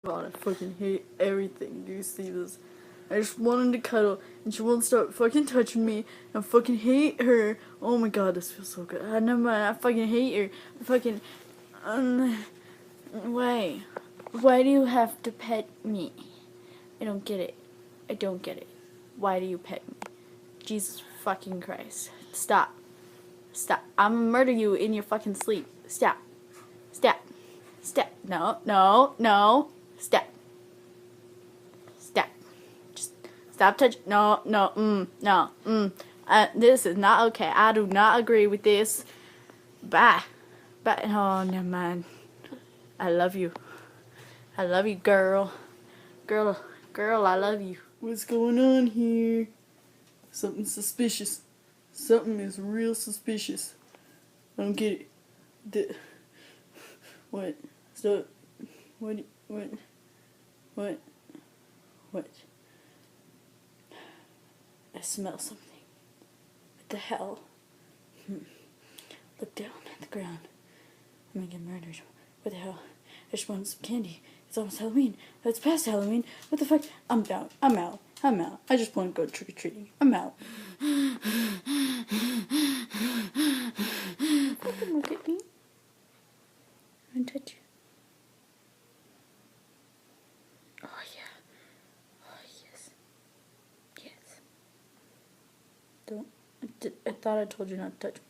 God, I fucking hate everything. Do you see this? I just wanted to cuddle, and she won't stop fucking touching me. I fucking hate her. Oh my god, this feels so good. Never mind, I fucking hate her. I fucking. Why? Why do you have to pet me? I don't get it. I don't get it. Why do you pet me? Jesus fucking Christ. Stop. Stop. I'm gonna murder you in your fucking sleep. Stop. Stop. Stop. No, no, no. Stop. Stop. Just stop touching. No, no, no. This is not okay. I do not agree with this. Bye. Bye. Oh, never mind. I love you. I love you, girl. Girl, I love you. What's going on here? Something suspicious. Something is real suspicious. I don't get it. What? So, what? What? I smell something. What the hell? Look down at the ground. I'm gonna get murdered. What the hell? I just wanted some candy. It's almost Halloween. It's past Halloween. What the fuck? I'm down. I'm out. I just want to go trick-or-treating. I'm out. Fucking look at me. I touch you. Oh yeah. Oh yes. Yes. Don't. I thought I told you not to touch me.